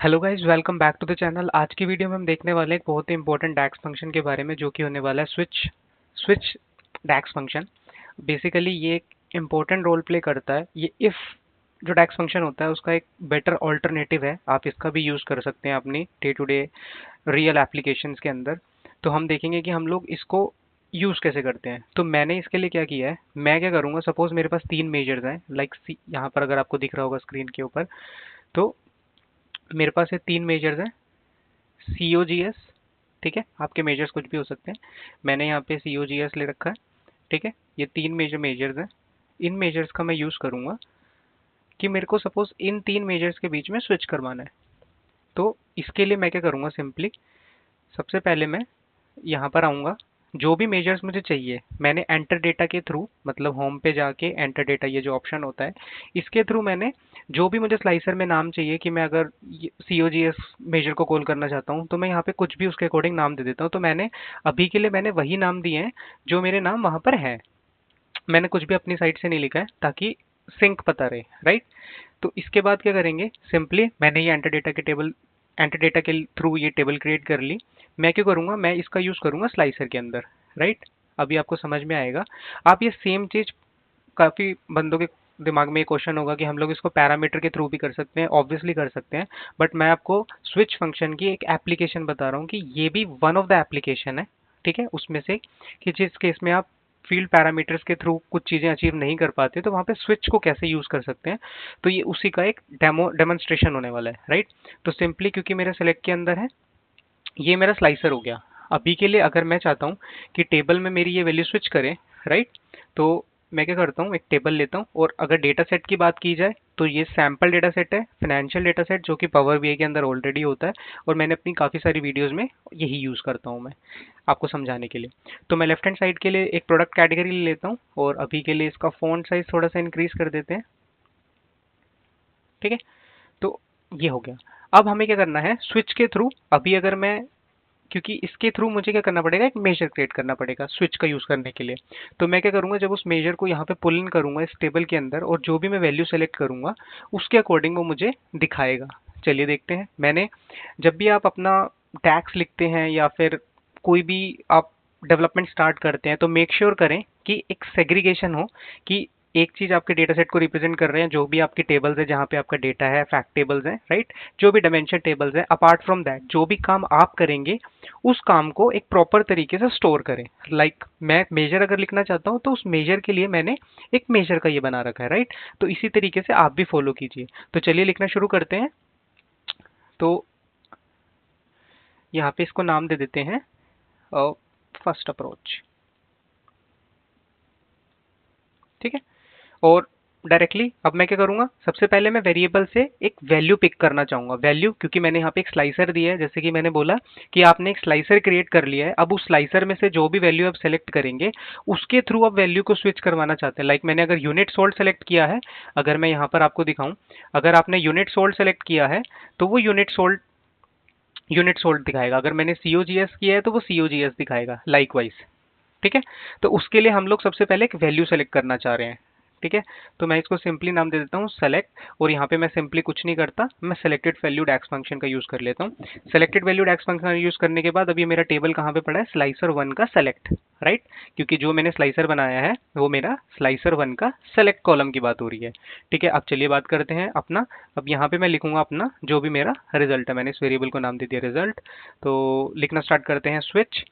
Hello guys, welcome back to the channel. आज की video में हम देखने वाले हैं एक बहुत ही इंपॉर्टेंट डैक्स फंक्शन के बारे में, जो कि होने वाला है स्विच डैक्स फंक्शन। बेसिकली ये एक इम्पोर्टेंट रोल प्ले करता है। ये इफ जो डैक्स फंक्शन होता है उसका एक बेटर ऑल्टरनेटिव है। आप इसका भी यूज़ कर सकते हैं अपनी day to day real applications के अंदर। तो हम देखेंगे कि हम लोग इसको यूज़ कैसे करते हैं। तो मैंने इसके लिए क्या किया है, मैं क्या करूँगा, सपोज मेरे पास तीन मेजर्स हैं, लाइक यहाँ पर अगर आपको दिख रहा होगा स्क्रीन के ऊपर। तो मेरे पास ये तीन मेजर्स हैं, सी ओ जी एस। ठीक है, आपके मेजर्स कुछ भी हो सकते हैं। मैंने यहाँ पे सी ओ जी एस ले रखा है। ठीक है, ये तीन मेजर्स हैं। इन मेजर्स का मैं यूज़ करूँगा कि मेरे को सपोज इन तीन मेजर्स के बीच में स्विच करवाना है। तो इसके लिए मैं क्या करूँगा, सिंपली सबसे पहले मैं यहाँ पर आऊँगा। जो भी मेजर्स मुझे चाहिए, मैंने एंटर डेटा के थ्रू, मतलब होम पे जाके एंटर डेटा, ये जो ऑप्शन होता है, इसके थ्रू मैंने जो भी मुझे स्लाइसर में नाम चाहिए, कि मैं अगर सी ओ जी एस मेजर को कॉल करना चाहता हूँ तो मैं यहाँ पे कुछ भी उसके अकॉर्डिंग नाम दे देता हूँ। तो मैंने अभी के लिए मैंने वही नाम दिए हैं जो मेरे नाम वहाँ पर हैं। मैंने कुछ भी अपनी साइड से नहीं लिखा है, ताकि सिंक पता रहे, राइट। तो इसके बाद क्या करेंगे, सिंपली मैंने ये एंटर डेटा के थ्रू ये टेबल क्रिएट कर ली। मैं क्या करूँगा, मैं इसका यूज़ करूँगा स्लाइसर के अंदर, राइट। अभी आपको समझ में आएगा। आप ये सेम चीज़, काफ़ी बंदों के दिमाग में ये क्वेश्चन होगा कि हम लोग इसको पैरामीटर के थ्रू भी कर सकते हैं, ऑब्वियसली कर सकते हैं। बट मैं आपको स्विच फंक्शन की एक एप्लीकेशन बता रहा हूँ कि ये भी वन ऑफ द एप्लीकेशन है, ठीक है, उसमें से, कि जिस केस में आप फील्ड पैरामीटर्स के थ्रू कुछ चीज़ें अचीव नहीं कर पाते, तो वहाँ पे स्विच को कैसे यूज़ कर सकते हैं। तो ये उसी का एक डेमोन्स्ट्रेशन होने वाला है, राइट। तो सिंपली क्योंकि मेरे सेलेक्ट के अंदर है, ये मेरा स्लाइसर हो गया। अभी के लिए अगर मैं चाहता हूँ कि टेबल में मेरी ये वैल्यू स्विच करे, राइट, तो मैं क्या करता हूँ, एक टेबल लेता हूँ। और अगर डेटा सेट की बात की जाए तो ये सैम्पल डेटा सेट है, फाइनेंशियल डेटा सेट, जो कि पावर बीआई के अंदर ऑलरेडी होता है। और मैंने अपनी काफ़ी सारी वीडियोज़ में यही यूज़ करता हूँ मैं, आपको समझाने के लिए। तो मैं लेफ्ट हैंड साइड के लिए एक प्रोडक्ट कैटेगरी ले लेता हूँ, और अभी के लिए इसका फ़ॉन्ट साइज़ थोड़ा सा इंक्रीज़ कर देते हैं। ठीक है, तो ये हो गया। अब हमें क्या करना है, स्विच के थ्रू, अभी अगर मैं, क्योंकि इसके थ्रू मुझे क्या करना पड़ेगा, एक मेजर क्रिएट करना पड़ेगा स्विच का यूज़ करने के लिए। तो मैं क्या करूँगा, जब उस मेजर को यहाँ पे पुल इन करूँगा इस टेबल के अंदर, और जो भी मैं वैल्यू सेलेक्ट करूँगा उसके अकॉर्डिंग वो मुझे दिखाएगा। चलिए देखते हैं। मैंने, जब भी आप अपना टैक्स लिखते हैं या फिर कोई भी आप डेवलपमेंट स्टार्ट करते हैं, तो मेक श्योर करें कि एक सेग्रीगेशन हो, कि एक चीज़ आपके डेटा सेट को रिप्रेजेंट कर रहे हैं, जो भी आपकी टेबल्स है, जहाँ पे आपका डेटा है, फैक्ट टेबल्स हैं, राइट, जो भी डायमेंशन टेबल्स हैं। अपार्ट फ्रॉम दैट, जो भी काम आप करेंगे उस काम को एक प्रॉपर तरीके से स्टोर करें। लाइक मैं मेजर अगर लिखना चाहता हूँ, तो उस मेजर के लिए मैंने एक मेजर का ये बना रखा है, राइट। तो इसी तरीके से आप भी फॉलो कीजिए। तो चलिए लिखना शुरू करते हैं। तो यहाँ पे इसको नाम दे देते हैं फर्स्ट अप्रोच। ठीक है, और डायरेक्टली अब मैं क्या करूंगा, सबसे पहले मैं वेरिएबल से एक वैल्यू पिक करना चाहूंगा। वैल्यू, क्योंकि मैंने यहाँ पे एक स्लाइसर दिया है, जैसे कि मैंने बोला कि आपने एक स्लाइसर क्रिएट कर लिया है। अब उस स्लाइसर में से जो भी वैल्यू आप सेलेक्ट करेंगे, उसके थ्रू आप वैल्यू को स्विच करवाना चाहते हैं। लाइक मैंने अगर यूनिट सोल्ड सेलेक्ट किया है, अगर मैं यहाँ पर आपको दिखाऊं, अगर आपने यूनिट सोल्ड सेलेक्ट किया है तो वो यूनिट सोल्ड दिखाएगा। अगर मैंने सीओजीएस किया है तो वो सीओजीएस दिखाएगा, लाइकवाइज। ठीक है, तो उसके लिए हम लोग सबसे पहले एक वैल्यू सेलेक्ट करना चाह रहे हैं। ठीक है, तो मैं इसको सिंपली नाम दे देता हूँ सेलेक्ट, और यहाँ पे मैं सिंपली कुछ नहीं करता, मैं सेलेक्टेड वैल्यू डैक्स फंक्शन का यूज़ कर लेता हूँ। सेलेक्टेड वैल्यू डैक्स फंक्शन यूज़ करने के बाद अभी मेरा टेबल कहाँ पे पड़ा है, स्लाइसर वन का सेलेक्ट, राइट, क्योंकि जो मैंने स्लाइसर बनाया है वो मेरा स्लाइसर वन का सेलेक्ट कॉलम की बात हो रही है। ठीक है, अब चलिए बात करते हैं अपना। अब यहाँ पे मैं लिखूंगा अपना जो भी मेरा रिजल्ट है, मैंने इस वेरिएबल को नाम दे दिया रिजल्ट। तो लिखना स्टार्ट करते हैं, स्विच।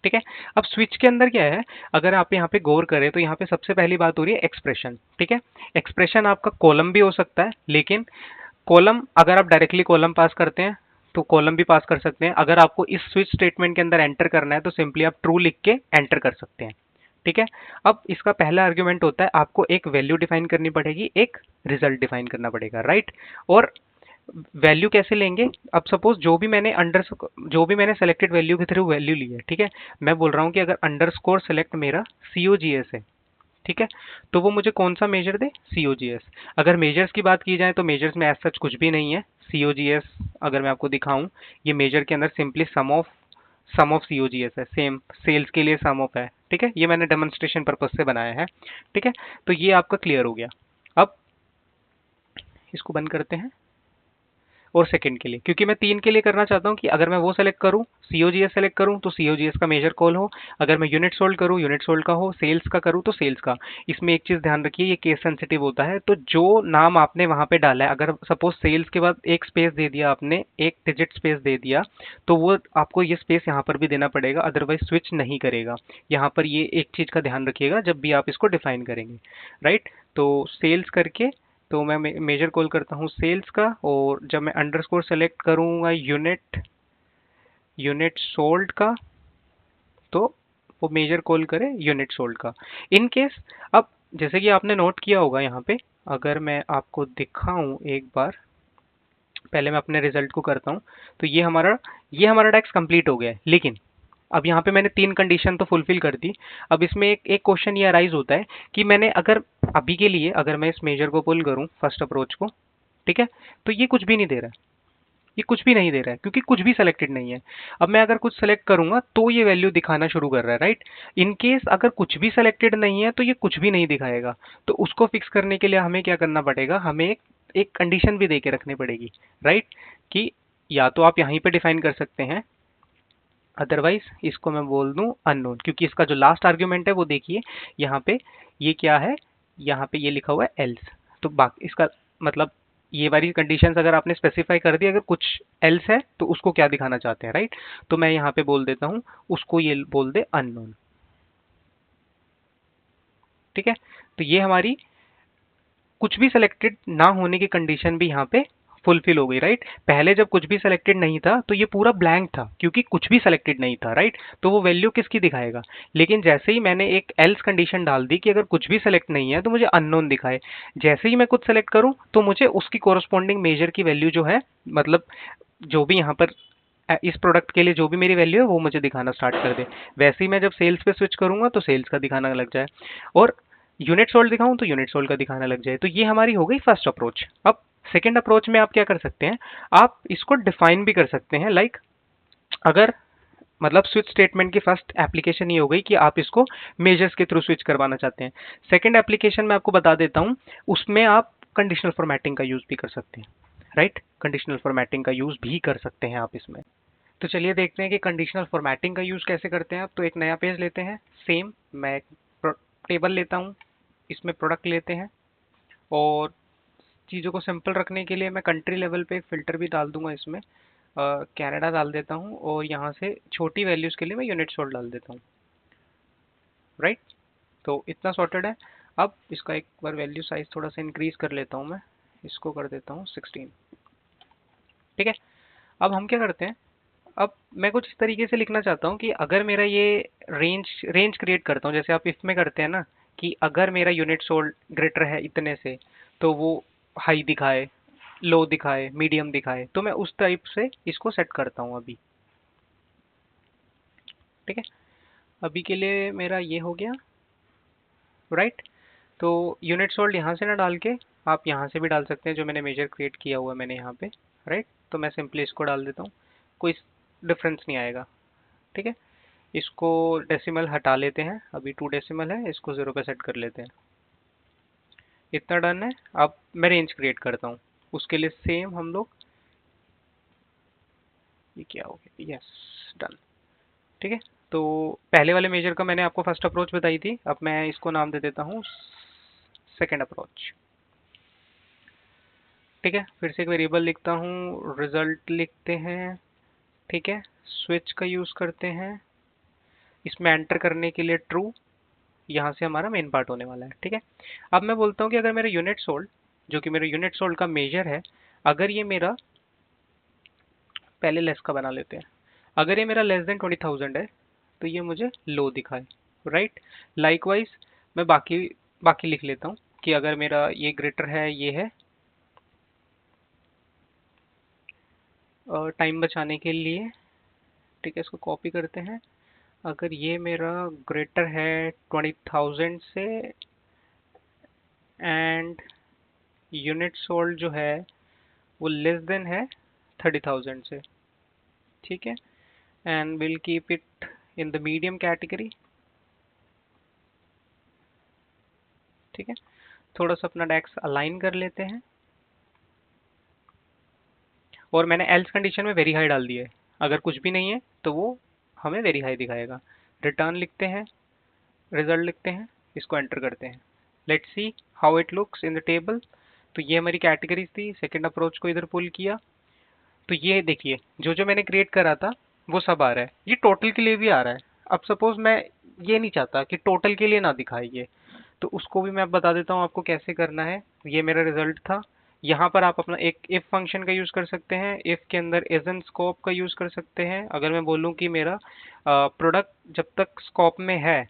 ठीक है, अब स्विच के अंदर क्या है, अगर आप यहाँ पे गौर करें तो यहाँ पे सबसे पहली बात हो रही है एक्सप्रेशन। ठीक है, एक्सप्रेशन आपका कॉलम भी हो सकता है, लेकिन कॉलम अगर आप डायरेक्टली कॉलम पास करते हैं तो कॉलम भी पास कर सकते हैं। अगर आपको इस स्विच स्टेटमेंट के अंदर एंटर करना है तो सिंपली आप ट्रू लिख के एंटर कर सकते हैं। ठीक है, अब इसका पहला आर्ग्यूमेंट होता है, आपको एक वैल्यू डिफाइन करनी पड़ेगी, एक रिजल्ट डिफाइन करना पड़ेगा, राइट। और वैल्यू कैसे लेंगे, अब सपोज जो भी मैंने सेलेक्टेड वैल्यू के थ्रू वैल्यू ली है, ठीक है, मैं बोल रहा हूँ कि अगर अंडरस्कोर सेलेक्ट मेरा सीओजीएस है, ठीक है, तो वो मुझे कौन सा मेजर दे, सीओजीएस। अगर मेजर्स की बात की जाए तो मेजर्स में एज सच कुछ भी नहीं है। सीओजीएस अगर मैं आपको दिखाऊं, ये मेजर के अंदर सिंपली सम ऑफ सीओजीएस है, सेम सेल्स के लिए सम ऑफ है। ठीक है, ये मैंने डेमोन्स्ट्रेशन पर्पज से बनाया है। ठीक है, तो ये आपका क्लियर हो गया। अब इसको बंद करते हैं। और सेकंड के लिए, क्योंकि मैं 3 के लिए करना चाहता हूँ कि अगर मैं वो सेलेक्ट करूँ, सीओजीएस सेलेक्ट करूँ तो सीओजीएस का मेजर कॉल हो, अगर मैं यूनिट सोल्ड करूँ यूनिट सोल्ड का हो, सेल्स का करूँ तो सेल्स का। इसमें एक चीज़ ध्यान रखिए, ये केस सेंसिटिव होता है, तो जो नाम आपने वहाँ पे डाला है, अगर सपोज सेल्स के बाद एक स्पेस दे दिया आपने, एक डिजिट स्पेस दे दिया, तो वो आपको ये स्पेस यहाँ पर भी देना पड़ेगा, अदरवाइज स्विच नहीं करेगा। यहाँ पर ये एक चीज़ का ध्यान रखिएगा जब भी आप इसको डिफाइन करेंगे, राइट। तो सेल्स करके, तो मैं मेजर कॉल करता हूँ सेल्स का, और जब मैं अंडरस्कोर सेलेक्ट करूँगा यूनिट यूनिट सोल्ड का, तो वो मेजर कॉल करे यूनिट सोल्ड का। इन केस, अब जैसे कि आपने नोट किया होगा यहाँ पे, अगर मैं आपको दिखाऊं एक बार, पहले मैं अपने रिजल्ट को करता हूँ, तो ये हमारा टैक्स कंप्लीट हो गया है। लेकिन अब यहाँ पे मैंने 3 कंडीशन तो फुलफिल कर दी। अब इसमें एक एक क्वेश्चन ये अराइज होता है कि मैंने अगर अभी के लिए अगर मैं इस मेजर को पुल करूँ फर्स्ट अप्रोच को, ठीक है, तो ये कुछ भी नहीं दे रहा है, ये कुछ भी नहीं दे रहा है क्योंकि कुछ भी सेलेक्टेड नहीं है। अब मैं अगर कुछ सेलेक्ट करूंगा तो ये वैल्यू दिखाना शुरू कर रहा है, राइट। इन केस अगर कुछ भी सेलेक्टेड नहीं है तो ये कुछ भी नहीं दिखाएगा। तो उसको फिक्स करने के लिए हमें क्या करना पड़ेगा, हमें एक कंडीशन भी दे के रखनी पड़ेगी, राइट, कि या तो आप यहीं पे डिफाइन कर सकते हैं, अदरवाइज इसको मैं बोल दूं अननोन, क्योंकि इसका जो लास्ट आर्ग्यूमेंट है वो देखिए यहाँ पे, ये क्या है, यहाँ पे ये लिखा हुआ है एल्स। तो बाकी इसका मतलब ये वाली कंडीशंस अगर आपने स्पेसिफाई कर दी, अगर कुछ एल्स है तो उसको क्या दिखाना चाहते हैं, राइट। तो मैं यहाँ पे बोल देता हूँ, उसको ये बोल दे अननोन, ठीक है। तो ये हमारी कुछ भी सिलेक्टेड ना होने की कंडीशन भी यहाँ पे फुलफिल हो गई, राइट। पहले जब कुछ भी सिलेक्टेड नहीं था तो ये पूरा ब्लैंक था क्योंकि कुछ भी सिलेक्टेड नहीं था, राइट। तो वो वैल्यू किसकी दिखाएगा। लेकिन जैसे ही मैंने एक एल्स कंडीशन डाल दी कि अगर कुछ भी सेलेक्ट नहीं है तो मुझे अननोन दिखाए, जैसे ही मैं कुछ सेलेक्ट करूं तो मुझे उसकी कोरस्पॉन्डिंग मेजर की वैल्यू जो है, मतलब जो भी यहाँ पर इस प्रोडक्ट के लिए जो भी मेरी वैल्यू है वो मुझे दिखाना स्टार्ट कर दे। वैसे ही मैं जब सेल्स पे स्विच करूंगा तो सेल्स का दिखाना लग जाए, और यूनिट सोल्ड दिखाऊं तो यूनिट सोल्ड का दिखाना लग जाए। तो ये हमारी हो गई फर्स्ट अप्रोच। अब सेकेंड अप्रोच में आप क्या कर सकते हैं, आप इसको डिफाइन भी कर सकते हैं, लाइक अगर मतलब स्विच स्टेटमेंट की फर्स्ट एप्लीकेशन ये हो गई कि आप इसको मेजर्स के थ्रू स्विच करवाना चाहते हैं। सेकेंड एप्लीकेशन मैं आपको बता देता हूं, उसमें आप कंडीशनल फॉर्मेटिंग का यूज भी कर सकते हैं, राइट। कंडीशनल फॉर्मेटिंग का यूज भी कर सकते हैं आप इसमें। तो चलिए देखते हैं कि कंडीशनल फॉर्मेटिंग का यूज कैसे करते हैं आप। तो एक नया पेज लेते हैं, सेम मैं एक टेबल लेता हूँ, इसमें प्रोडक्ट लेते हैं, और चीज़ों को सिंपल रखने के लिए मैं कंट्री लेवल पे एक फ़िल्टर भी डाल दूंगा इसमें, कनाडा डाल देता हूँ, और यहाँ से छोटी वैल्यूज़ के लिए मैं यूनिट सोल्ड डाल देता हूँ, राइट। तो इतना सॉर्टेड है। अब इसका एक बार वैल्यू साइज थोड़ा सा इंक्रीज कर लेता हूँ मैं, इसको कर देता हूँ 16, ठीक है। अब हम क्या करते हैं, अब मैं कुछ इस तरीके से लिखना चाहता हूँ कि अगर मेरा ये रेंज रेंज क्रिएट करता हूँ, जैसे आप इफ में करते हैं ना, कि अगर मेरा यूनिट सोल्ड ग्रेटर है इतने से तो वो हाई दिखाए, लो दिखाए, मीडियम दिखाए, तो मैं उस टाइप से इसको सेट करता हूँ अभी, ठीक है। अभी के लिए मेरा ये हो गया, राइट। तो यूनिट सोल्ड यहाँ से ना डाल के आप यहाँ से भी डाल सकते हैं, जो मैंने मेजर क्रिएट किया हुआ है मैंने यहाँ पे, राइट। तो मैं सिंपली इसको डाल देता हूँ, कोई डिफरेंस नहीं आएगा, ठीक है। इसको डेसिमल हटा लेते हैं, अभी 2 डेसिमल है, इसको 0 पे सेट कर लेते हैं। इतना डन है। अब मैं रेंज क्रिएट करता हूँ, उसके लिए सेम हम लोग, ये क्या हो गया, यस, डन, ठीक है। तो पहले वाले मेजर का मैंने आपको फर्स्ट अप्रोच बताई थी, अब मैं इसको नाम दे देता हूँ सेकेंड अप्रोच, ठीक है। फिर से एक वेरिएबल लिखता हूँ, रिजल्ट लिखते हैं, ठीक है। स्विच का यूज़ करते हैं, इसमें एंटर करने के लिए ट्रू, यहाँ से हमारा मेन पार्ट होने वाला है, ठीक है। अब मैं बोलता हूँ कि अगर मेरा यूनिट सोल्ड, जो कि मेरे यूनिट सोल्ड का मेजर है, अगर ये मेरा, पहले लेस का बना लेते हैं, अगर ये मेरा लेस देन 20,000 है तो ये मुझे लो दिखाए, राइट। लाइकवाइज मैं बाकी बाकी लिख लेता हूँ कि अगर मेरा ये ग्रेटर है, ये है, टाइम बचाने के लिए, ठीक है, इसको कॉपी करते हैं। अगर ये मेरा ग्रेटर है 20,000 से, एंड यूनिट सोल्ड जो है वो लेस देन है 30,000 से, ठीक है, and will keep it in the medium category, ठीक है। थोड़ा सा अपना डेक्स अलाइन कर लेते हैं, और मैंने एल्स कंडीशन में वेरी हाई डाल दिया है। अगर कुछ भी नहीं है तो वो हमें वेरी हाई दिखाएगा। रिटर्न लिखते हैं, रिजल्ट लिखते हैं, इसको एंटर करते हैं। Let's see how it looks in the table. तो ये हमारी कैटेगरीज थी। सेकंड अप्रोच को इधर पुल किया तो ये देखिए जो जो मैंने क्रिएट करा था वो सब आ रहा है। ये टोटल के लिए भी आ रहा है। अब सपोज मैं ये नहीं चाहता कि टोटल के लिए ना दिखाए ये, तो उसको भी मैं बता देता हूँ आपको कैसे करना है। ये मेरा रिजल्ट था। यहाँ पर आप अपना एक इफ फंक्शन का यूज कर सकते हैं। इफ के अंदर इजन स्कोप का यूज कर सकते हैं। अगर मैं बोलूँ कि मेरा प्रोडक्ट जब तक स्कोप में है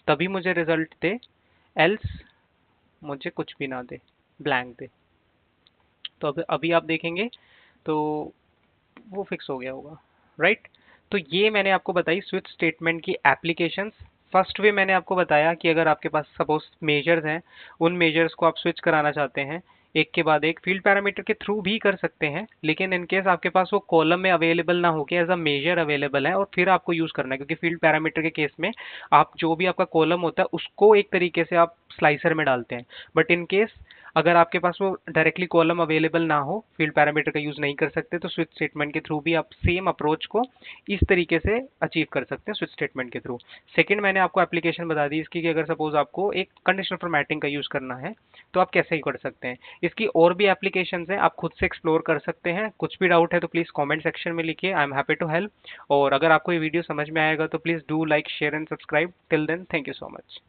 तभी मुझे रिजल्ट दे, एल्स मुझे कुछ भी ना दे, ब्लैंक दे। तो अब अभी आप देखेंगे तो वो फिक्स हो गया होगा, राइट। तो ये मैंने आपको बताई स्विच स्टेटमेंट की एप्लीकेशंस। फर्स्ट वे मैंने आपको बताया कि अगर आपके पास सपोज मेजर्स हैं, उन मेजर्स को आप स्विच कराना चाहते हैं एक के बाद एक, फील्ड पैरामीटर के थ्रू भी कर सकते हैं, लेकिन इन केस आपके पास वो कॉलम में अवेलेबल ना होके एज अ मेजर अवेलेबल है और फिर आपको यूज करना है, क्योंकि फील्ड पैरामीटर के केस में आप जो भी आपका कॉलम होता है उसको एक तरीके से आप स्लाइसर में डालते हैं। बट इन केस अगर आपके पास वो डायरेक्टली कॉलम अवेलेबल ना हो, फील्ड पैरामीटर का यूज नहीं कर सकते, तो स्विच स्टेटमेंट के थ्रू भी आप सेम अप्रोच को इस तरीके से अचीव कर सकते हैं स्विच स्टेटमेंट के थ्रू। सेकंड मैंने आपको एप्लीकेशन बता दी इसकी कि अगर सपोज आपको एक कंडीशनल फॉर्मेटिंग का यूज करना है तो आप कैसे ही कर सकते हैं। इसकी और भी एप्लीकेशंस हैं, आप खुद से एक्सप्लोर कर सकते हैं। कुछ भी डाउट है तो प्लीज कमेंट सेक्शन में लिखिए, I am happy to help. और अगर आपको ये वीडियो समझ में आएगा तो please do like share and subscribe. Till then thank you so much.